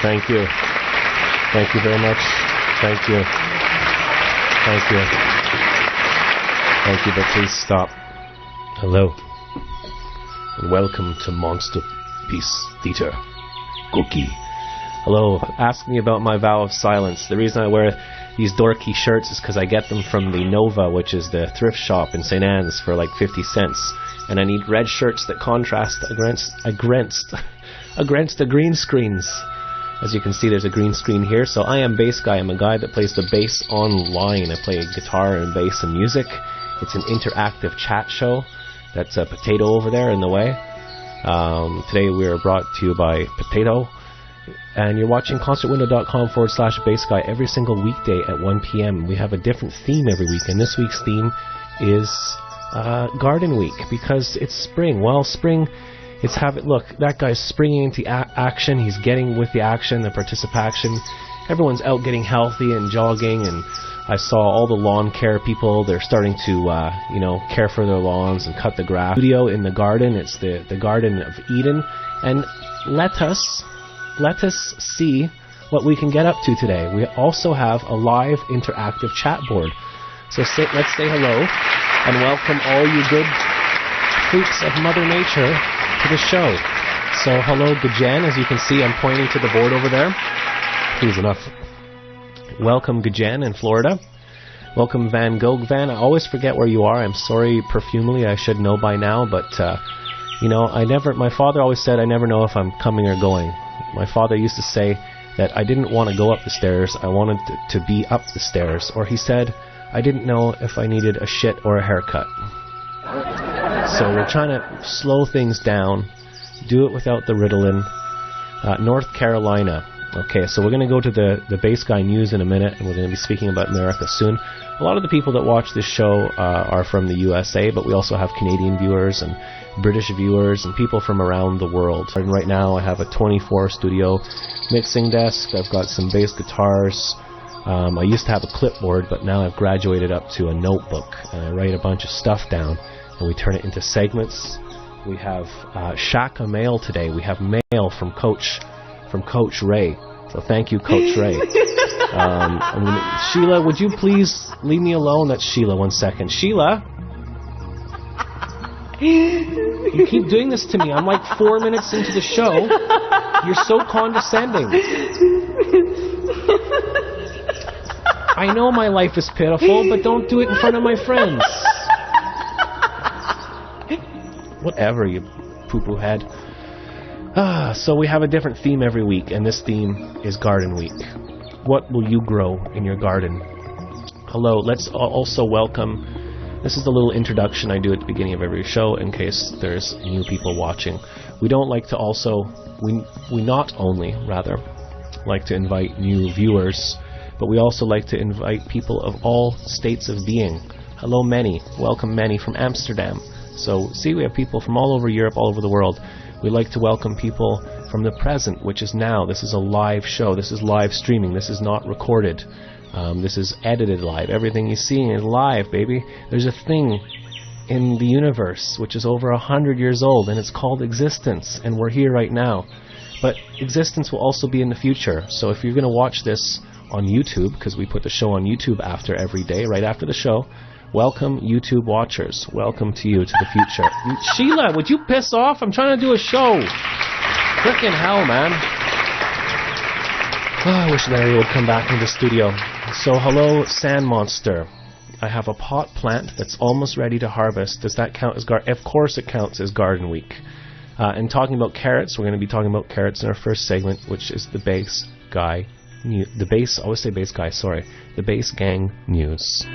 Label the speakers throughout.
Speaker 1: Thank you. Thank you very much. Thank you. Thank you. Thank you, but please stop. Hello. And welcome to Monster Peace Theater. Cookie. Hello. Ask me about my vow of silence. The reason I wear these dorky shirts is because I get them from the Nova, which is the thrift shop in St. Anne's, for like 50 cents. And I need red shirts that contrast against the green screens. As you can see, there's a green screen here. So I am Bass Guy. I'm a guy that plays the bass online. I play guitar and bass and music. It's an interactive chat show. That's a Potato over there in the way. Today we are brought to you by Potato. And you're watching concertwindow.com/bassguy every single weekday at 1 p.m. We have a different theme every week. And this week's theme is Garden Week, because it's spring. Well, spring, it's look, that guy's springing into action. He's getting with the action, the participation. Everyone's out getting healthy and jogging, and I saw all the lawn care people. They're starting to, care for their lawns and cut the grass. Studio in the garden. It's the Garden of Eden. And let us see what we can get up to today. We also have a live interactive chat board. So let's say hello and welcome all you good freaks of Mother Nature to the show. So hello, Gajan. As you can see, I'm pointing to the board over there. Please enough. Welcome, Gajan in Florida. Welcome, Van Gogh Van. I always forget where you are. I'm sorry profusely. I should know by now, but my father always said I never know if I'm coming or going. My father used to say that I didn't want to go up the stairs. I wanted to be up the stairs. Or he said I didn't know if I needed a shit or a haircut. So we're trying to slow things down, do it without the Ritalin. North Carolina. Okay, so we're going to go to the Bass Guy News in a minute, and we're going to be speaking about America soon. A lot of the people that watch this show are from the USA, but we also have Canadian viewers and British viewers and people from around the world. And right now I have a 24 studio mixing desk. I've got some bass guitars. I used to have a clipboard, but now I've graduated up to a notebook, and I write a bunch of stuff down, and we turn it into segments. We have Shaka mail today. We have mail from Coach Ray. So thank you, Coach Ray. Sheila, would you please leave me alone? That's Sheila. 1 second. Sheila? You keep doing this to me. I'm like 4 minutes into the show. You're so condescending. I know my life is pitiful, but don't do it in front of my friends. Whatever, you poo-poo head. So we have a different theme every week, and this theme is Garden Week. What will you grow in your garden? Hello, let's also welcome... This is the little introduction I do at the beginning of every show in case there's new people watching. We don't like to we not only like to invite new viewers, but we also like to invite people of all states of being. Hello, Manny. Welcome, Manny, from Amsterdam. So, see, we have people from all over Europe, all over the world. We like to welcome people from the present, which is now. This is a live show. This is live streaming. This is not recorded. This is edited live. Everything you see is live, baby. There's a thing in the universe which is over 100 years old, and it's called existence, and we're here right now. But existence will also be in the future. So if you're going to watch this on YouTube, because we put the show on YouTube after every day, right after the show, welcome, YouTube watchers. Welcome to you, to the future. Sheila, would you piss off? I'm trying to do a show. Frickin' hell, man. I wish Larry would come back into the studio. So, hello, Sand Monster. I have a pot plant that's almost ready to harvest. Does that count as Of course it counts as Garden Week. And talking about carrots, we're going to be talking about carrots in our first segment, which is the Bass Guy News. The Bass Gang News.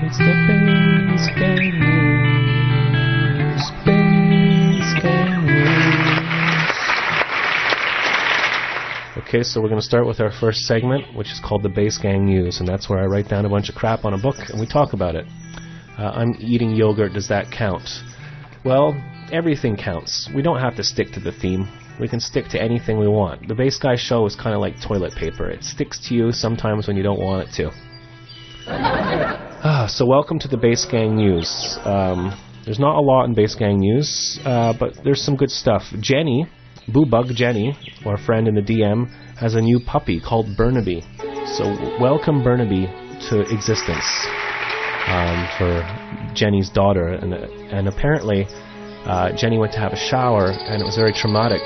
Speaker 1: It's the Bass Gang News. Bass Gang News. Okay, so we're going to start with our first segment, which is called the Bass Gang News, and that's where I write down a bunch of crap on a book and we talk about it. I'm eating yogurt. Does that count? Well, everything counts. We don't have to stick to the theme. We can stick to anything we want. The Bass Guy show is kind of like toilet paper. It sticks to you sometimes when you don't want it to. So welcome to the Bass Gang News. There's not a lot in Bass Gang News, but there's some good stuff. Jenny, Boobug Jenny, our friend in the DM, has a new puppy called Burnaby. So welcome Burnaby to existence for Jenny's daughter. And apparently Jenny went to have a shower, and it was very traumatic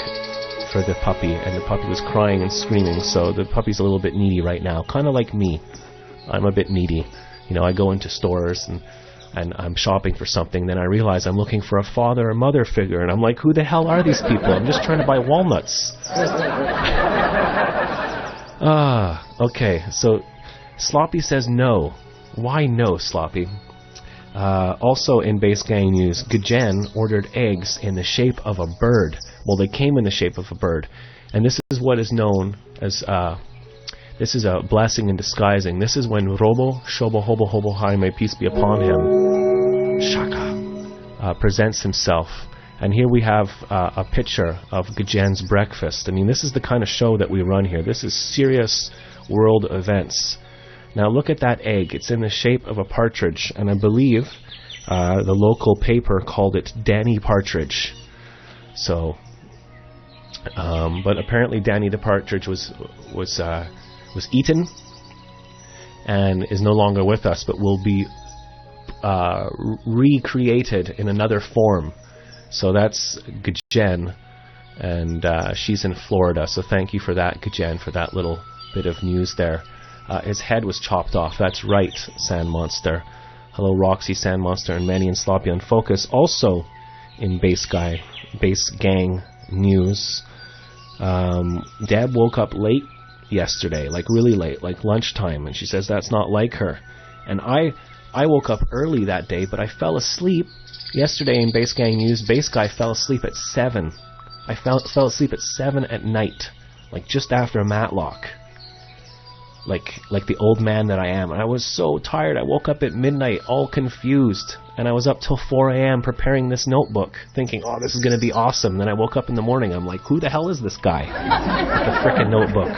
Speaker 1: for the puppy, and the puppy was crying and screaming. So the puppy's a little bit needy right now, kind of like me. I'm a bit needy. You know, I go into stores and I'm shopping for something, then I realize I'm looking for a father or mother figure, and I'm like, who the hell are these people? I'm just trying to buy walnuts. Okay, so Sloppy says no. Why no, Sloppy? Also in Bass Gang News, Gajen ordered eggs in the shape of a bird. Well, they came in the shape of a bird, and this is what is known as... this is a blessing in disguising. This is when Robo, Shobo, Hobo, Hobo, Hai, may peace be upon him, Shaka, presents himself. And here we have a picture of Gajen's breakfast. I mean, this is the kind of show that we run here. This is serious world events. Now look at that egg. It's in the shape of a partridge, and I believe the local paper called it Danny Partridge. So, but apparently Danny the Partridge was eaten and is no longer with us, but will be recreated in another form. So that's Gajen, and she's in Florida. So thank you for that, Gajen, for that little bit of news there. His head was chopped off. That's right, Sand Monster. Hello, Roxy, Sand Monster, and Manny and Sloppy on Focus. Also in Bass Gang News, Deb woke up late yesterday, like really late, like lunchtime, and she says that's not like her. And I woke up early that day, but I fell asleep yesterday in Bass Gang News. Bass Guy fell asleep at 7. I fell asleep at 7 at night, like just after a matlock, like the old man that I am. And I was so tired. I woke up at midnight all confused, and I was up till 4 a.m. preparing this notebook, thinking, oh, this is going to be awesome. Then I woke up in the morning, I'm like, who the hell is this guy? The frickin' notebook.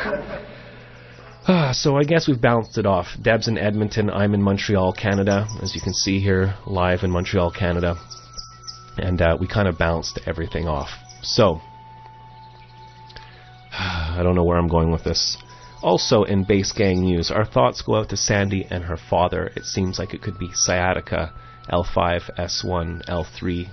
Speaker 1: So I guess we've bounced it off. Deb's in Edmonton, I'm in Montreal, Canada, as you can see here, live in Montreal, Canada. And we kind of bounced everything off. So, I don't know where I'm going with this. Also in Bass Gang News, our thoughts go out to Sandy and her father. It seems like it could be sciatica, L5, S1, L3,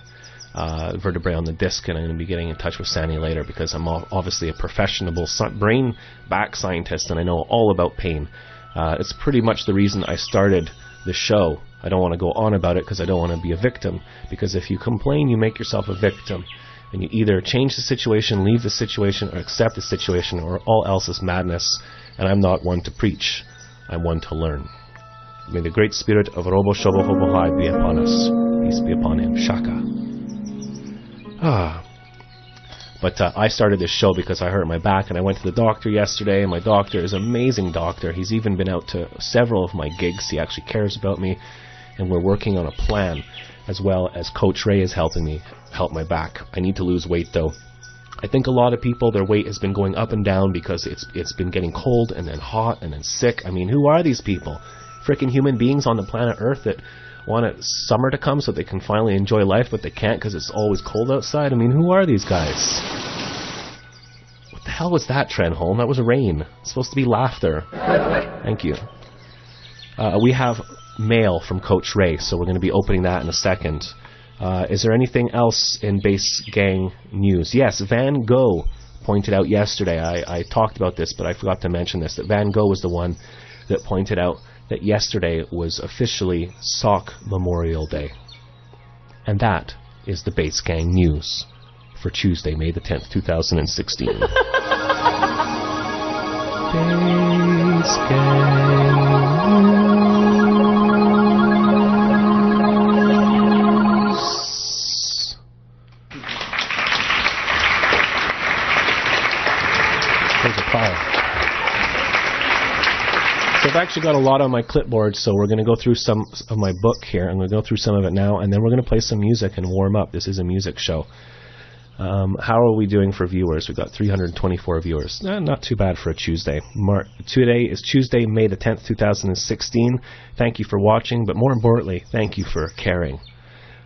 Speaker 1: vertebrae on the disc, and I'm going to be getting in touch with Sandy later because I'm obviously a professional brain back scientist, and I know all about pain. It's pretty much the reason I started the show. I don't want to go on about it because I don't want to be a victim, because if you complain, you make yourself a victim, and you either change the situation, leave the situation, or accept the situation, or all else is madness. And I'm not one to preach, I'm one to learn. May the great spirit of Robo Shobo Hobo Hai be upon us. Peace be upon him. Shaka. But I started this show because I hurt my back, and I went to the doctor yesterday, and my doctor is an amazing doctor. He's even been out to several of my gigs. He actually cares about me, and we're working on a plan, as well as Coach Ray is helping me help my back. I need to lose weight, though. I think a lot of people, their weight has been going up and down because it's been getting cold and then hot and then sick. I mean, who are these people? Freaking human beings on the planet Earth that want summer to come so they can finally enjoy life, but they can't because it's always cold outside. I mean, who are these guys? What the hell was that, Trenholm? That was rain. It's supposed to be laughter. Thank you. We have mail from Coach Ray, so we're going to be opening that in a second. Is there anything else in Bass Gang News? Yes, Van Gogh pointed out yesterday, I talked about this, but I forgot to mention this, that Van Gogh was the one that pointed out that yesterday was officially Sock Memorial Day. And that is the Bass Gang News for Tuesday, May the 10th, 2016. Bass Gang News. So I've actually got a lot on my clipboard, so we're going to go through some of my book here. I'm going to go through some of it now, and then we're going to play some music and warm up. This is a music show. How are we doing for viewers? We've got 324 viewers. Not too bad for a Tuesday. Today is Tuesday, May the 10th, 2016. Thank you for watching, but more importantly, thank you for caring.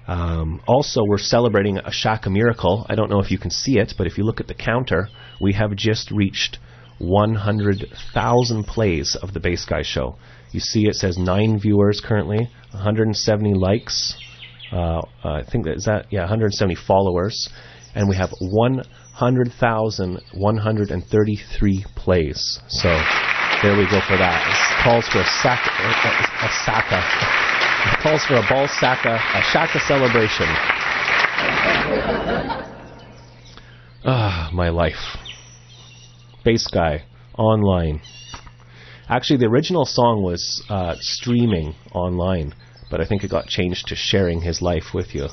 Speaker 1: Also, we're celebrating a Shaka miracle. I don't know if you can see it, but if you look at the counter, we have just reached 100,000 plays of the Bass Guy Show. You see it says 9 viewers currently, 170 likes, I think that is that, yeah, 170 followers, and we have 100,133 plays. So there we go for that. It calls for a Saka. It calls for a ball Saka, a Shaka celebration. Ah, my life. Bass Guy, online. Actually, the original song was streaming online, but I think it got changed to sharing his life with you.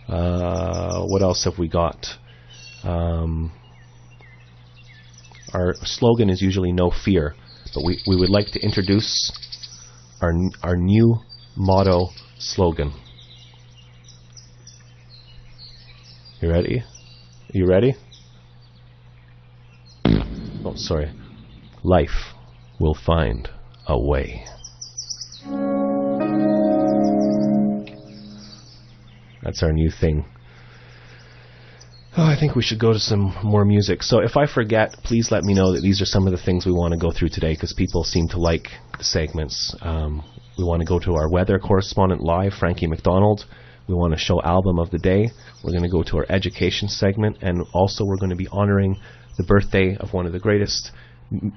Speaker 1: What else have we got? Our slogan is usually no fear, but we would like to introduce our new motto slogan. You ready? You ready? Oh, sorry. Life will find a way. That's our new thing. Oh, I think we should go to some more music. So if I forget, please let me know that these are some of the things we want to go through today, because people seem to like the segments. We want to go to our weather correspondent live, Frankie McDonald. We want to show album of the day. We're going to go to our education segment, and also we're going to be honoring the birthday of one of the greatest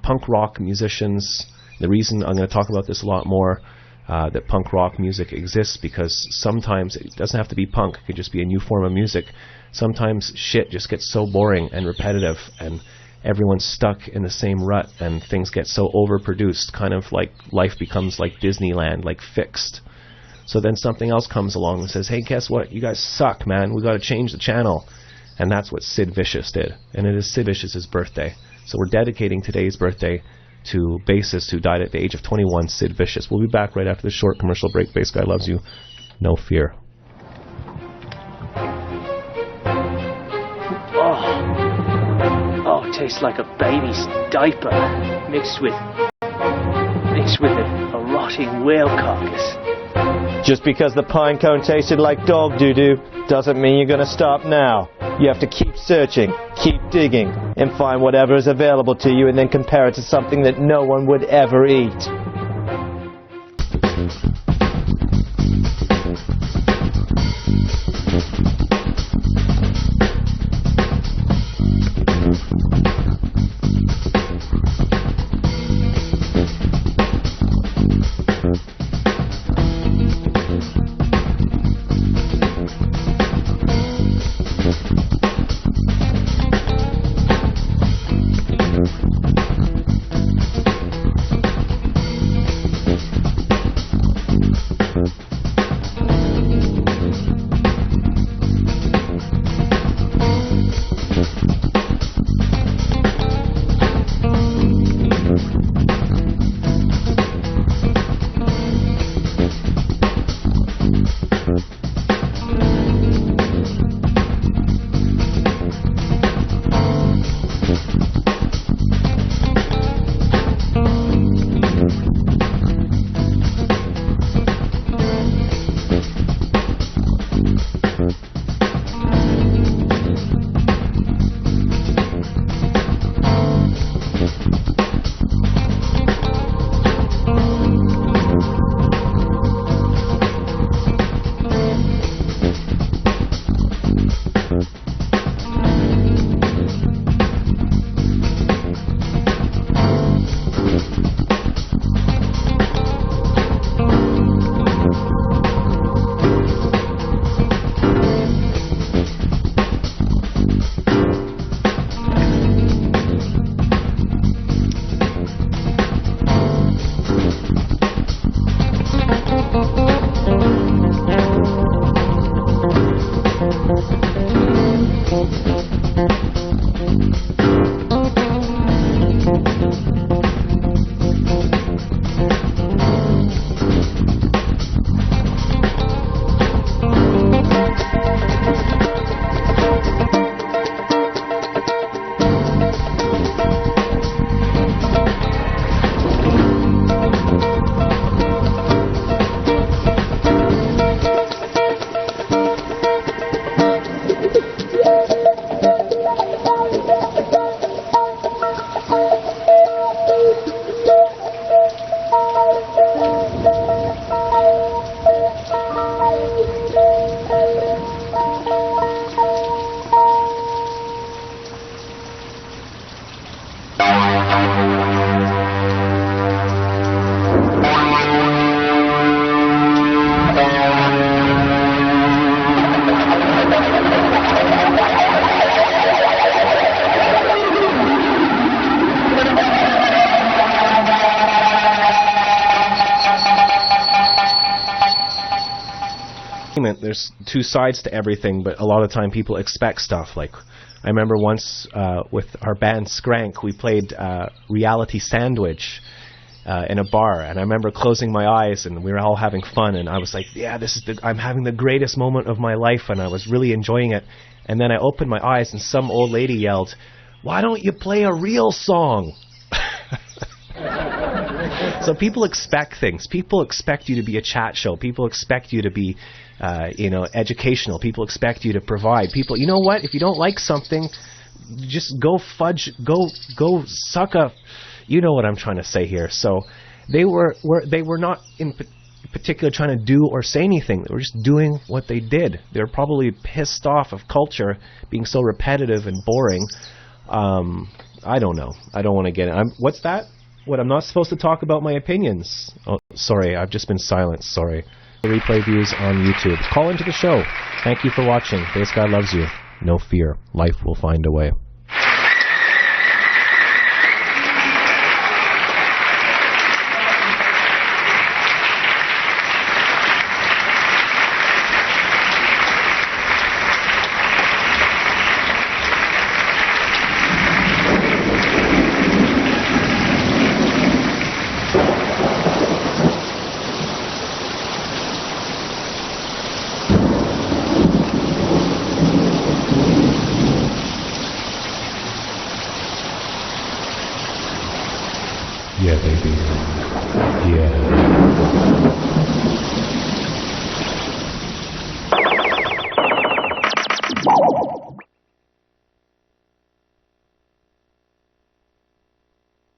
Speaker 1: punk rock musicians. The reason I'm going to talk about this a lot more, that punk rock music exists, because sometimes it doesn't have to be punk. It could just be a new form of music. Sometimes shit just gets so boring and repetitive, and everyone's stuck in the same rut, and things get so overproduced, kind of like life becomes like Disneyland, like fixed. So then something else comes along and says, hey, guess what? You guys suck, man. We got to change the channel. And that's what Sid Vicious did. And it is Sid Vicious's birthday. So we're dedicating today's birthday to bassist who died at the age of 21, Sid Vicious. We'll be back right after this short commercial break. Bass Guy loves you. No fear.
Speaker 2: Oh, it tastes like a baby's diaper mixed with a rotting whale carcass.
Speaker 3: Just because the pine cone tasted like dog doo-doo doesn't mean you're going to stop now. You have to keep searching, keep digging, and find whatever is available to you, and then compare it to something that no one would ever eat.
Speaker 1: There's two sides to everything, but a lot of time people expect stuff. Like, I remember once with our band Skrank, we played Reality Sandwich in a bar, and I remember closing my eyes, and we were all having fun, and I was like, yeah, I'm having the greatest moment of my life, and I was really enjoying it. And then I opened my eyes, and some old lady yelled, "Why don't you play a real song?" So people expect things. People expect you to be a chat show. People expect you to be educational. People expect you to provide. People, you know what? If you don't like something, just go fudge, go suck a. You know what I'm trying to say here. So they were not in particular trying to do or say anything. They were just doing what they did. They were probably pissed off of culture being so repetitive and boring. I don't know. I don't want to get it. What's that? What, I'm not supposed to talk about my opinions? Oh, sorry. I've just been silenced. Sorry. Replay views on YouTube. Call into the show. Thank you for watching. Bass Guy loves you. No fear. Life will find a way. Yeah, baby. Yeah.